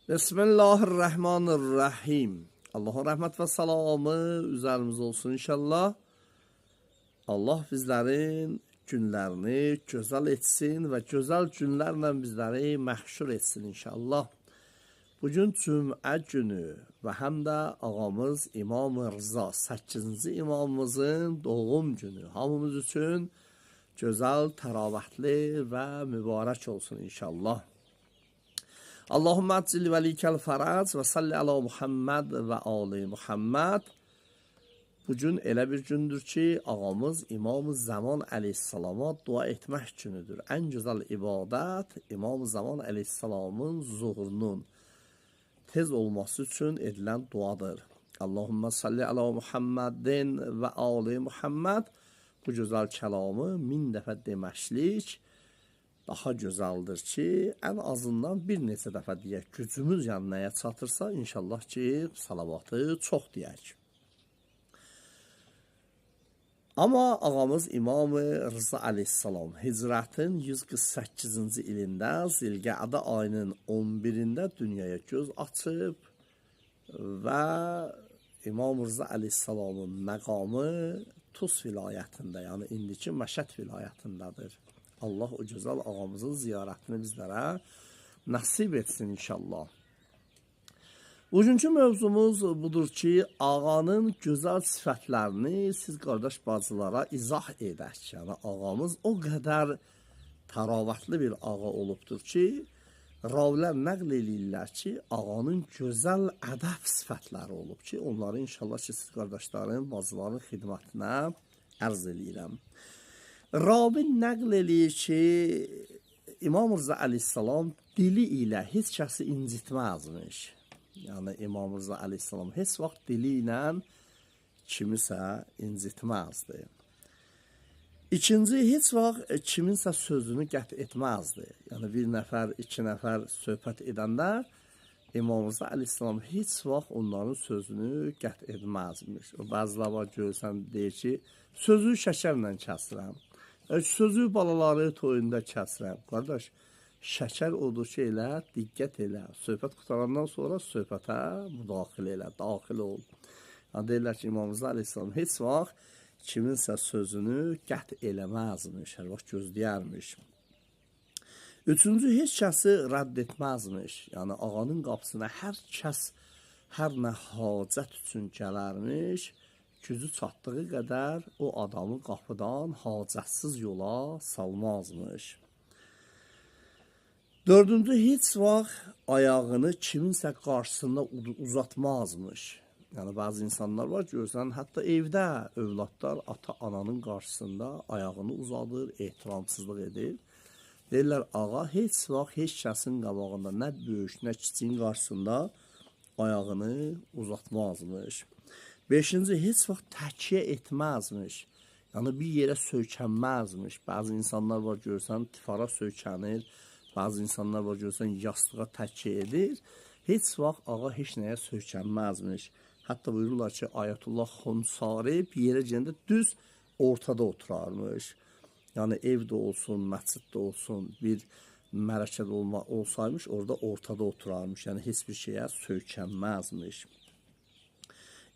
Bismillahirrahmanirrahim. Allah'ın rəhmət və salamı üzərimizə olsun inşallah. Allah bizlərin günlərini gözəl etsin və gözəl günlərlə bizləri məhşur etsin inşallah. Bugün Cümə günü və həm də ağamız İmam Rıza 8-ci imamımızın doğum günü. Hamımız üçün gözəl, təravətli və mübarək olsun inşallah. Allahümme accil velikel fərəc və salli ala Muhammed və ali Muhammed. Bugün elə bir gündür ki, ağamız İmam-ı Zaman əleyhissalama dua etmək günüdür. Ən gözəl ibadət İmam-ı Zaman əleyhissalamın zuhurunun tez olması üçün edilən duadır. Allahümme salli ala Muhammedin və ali Muhammed. Bu gözəl kəlamı 1000 dəfə deməşlik daha gözəldir ki, ən azından bir neçə dəfə deyək, gücümüz nəyə çatırsa, inşallah ki, salavatı çox deyək. Amma ağamız İmam-ı Rıza əleyhissalam hicrətin 148-ci ilində Zilqədə ayının 11-də dünyaya göz açıb və İmam Rıza əleyhissalamın məqamı Tus vilayətində, yəni indiki Məşəd vilayətindədir. Allah o gözəl ağamızın ziyarətini bizlərə nəsib etsin inşallah. Bugünkü mövzumuz budur ki, ağanın gözəl sifətlərini siz qardaş bacılara izah edək. Yəni ağamız o qədər təravətli bir ağa olubdur ki, ravilər nəql edirlər ki, ağanın gözəl ədəb sifətləri olub ki, onları inşallah ki, siz qardaşların, bacıların xidmətinə ərz edirəm. Ravi nəql eləyir ki, İmam Rıza əleyhissalam dili ilə heç kəsi incitməzmiş. Yəni İmam Rıza əleyhissalam heç vaxt dili ilə kimisə incitməzdi. İkinci, heç vaxt kiminsə sözünü qət etməzdi. Yəni bir nəfər, iki nəfər söhbət edəndə İmam Rıza əleyhissalam heç vaxt onların sözünü qət etməzmiş. O bəziləri var görürsən deyir ki, sözü şəkərlə kəsirəm. Sözü balaları toyunda kəsirəm. Qardaş, şəkər odur ki, elə, diqqət elə. Söhbət qutarandan sonra söhbətə müdaxilə elə, daxil ol. Yəni, deyirlər ki, İmam Rıza əleyhissalam heç vaxt kiminsə sözünü qət eləməzmiş, hər vaxt gözləyərmiş. Üçüncü, heç kəsi rədd etməzmiş. Yəni, ağanın qapısına hər kəs, hər nə hacət üçün gələrmiş. Gücü çatdığı qədər o adamı qapıdan hacətsiz yola salmazmış. Dördüncü, heç vaxt ayağını kiminsə qarşısında uzatmazmış. Yəni, bəzi insanlar var, görürsən, hətta evdə övladlar ata-ananın qarşısında ayağını uzadır, ehtiramsızlıq edir. Deyirlər, ağa heç vaxt heç kəsin qabağında, nə böyük, nə kiçiyin qarşısında ayağını uzatmazmış. Beşinci, heç vaxt təkyə etməzmiş. Yəni, bir yerə söykənməzmiş. Bəzi insanlar var, görürsən, tifara söykənir. Bəzi insanlar var, görürsən, yastığa təkyə edir. Heç vaxt ağa heç nəyə söykənməzmiş. Hətta buyururlar ki, Ayətullah Xonsari bir yerə gəndə düz ortada oturarmış. Yəni, evdə olsun, məsciddə olsun, bir mərəkədə olsaymış, orada ortada oturarmış. Yəni, heç bir şeyə söykənməzmiş.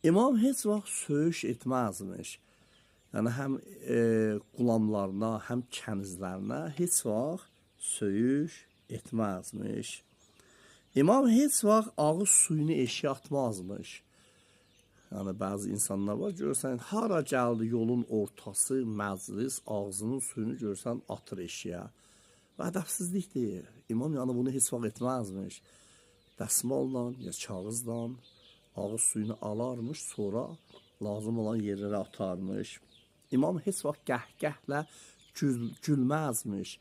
İmam heç vaxt söyüş etməzmiş. Yəni, həm qulamlarına, həm kənizlərinə heç vaxt söyüş etməzmiş. İmam heç vaxt ağız suyunu eşiyə atmazmış. Yəni, bəzi insanlar var, görürsən, hara gəldi yolun ortası, məclis, ağzının suyunu görürsən, atır eşiyə. Və ədəbsizlikdir. İmam yəni bunu heç vaxt etməzmiş. Dəsmalla, ya kağızla, ağız suyunu alarmış, sonra lazım olan yerlərə atarmış. İmam heç vaxt qəhqəhlə gülməzmiş.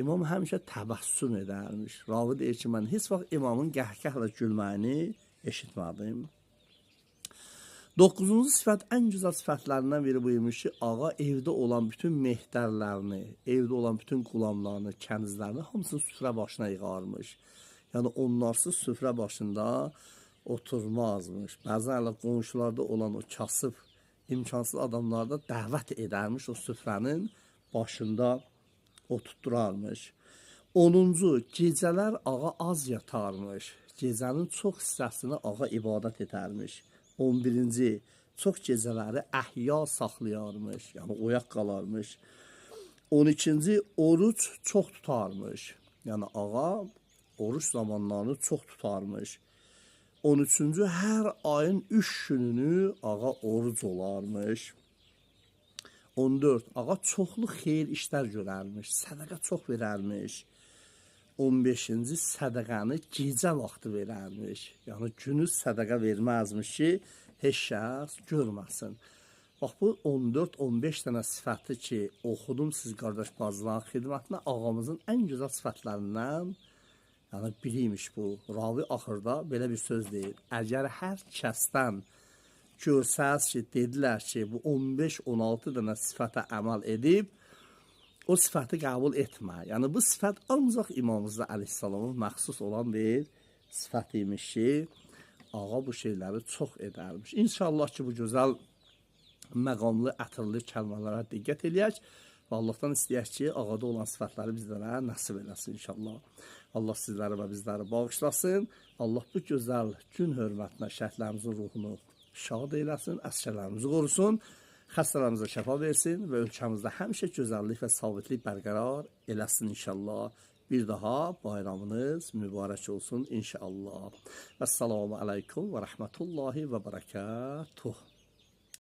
İmam həmişə təbəssüm edərmiş. Ravi deyir ki, mən heç vaxt imamın qəhqəhlə gülməyini eşitmədim. 9-cu sifət, ən gözəl sifətlərindən biri buyurmuş ki, ağa evdə olan bütün mehdərlərini, evdə olan bütün qulamlarını, kənizlərini hamısını süfrə başına yığarmış. Yəni, onlarsız süfrə başında oturmazmış. Bəzən qonşularda olan o kasıb, imkansız adamlarda dəvət edərmiş o süfrənin başında oturtturarmış. 10-cu, gecələr ağa az yatarmış. Gecənin çox hissəsini ağa ibadət edərmiş. 11-ci, çox gecələri əhya saxlayarmış, yəni oyaq qalarmış. 12-ci, oruc çox tutarmış. Yəni ağa oruç zamanlarını çox tutarmış. 13-cü, hər ayın 3 gününü ağa oruc olarmış. 14, ağa çoxlu xeyir işlər görərmiş, sədəqə çox verərmiş. 15-ci, sədəqəni gecə vaxtı verərmiş. Yəni günü sədəqə verməzmiş ki, heç şəxs görməsin. Bax bu 14-15 dənə sifəti ki, oxudum siz qardaş bacıların xidmətinə, ağamızın ən gözəl sifətlərindən yəni biriymiş bu. Ravi axırda belə bir söz deyir. Əgər hər kəsdən görsəz ki, dedilər ki, bu 15-16 dənə sifətə əməl edib, o sifəti qəbul etmə. Yəni bu sifət ancaq İmam Rza əleyhissalamın məxsus olan bir sifət imiş ki, ağa bu şeyləri çox edərmiş. İnşallah ki, bu gözəl məqamlı, ətirli kəlmələrə diqqət eləyək və Allahdan istəyək ki, ağada olan sifətləri bizlərə nəsib eləsin inşallah. Allah sizləri və bizləri bağışlasın. Allah bu gözəl gün hörmətinə şəhidlərimizin ruhunu şad eyləsin, əsgərlərimizi qorusun, xəstələrimizə şəfa versin və ölkəmizdə həmişə gözəllik və sabitlik bərqərar eləsin inşallah. Bir daha bayramınız mübarək olsun inşallah. Əssalamu aleykum və rəhmətullahi və bərəkətuh.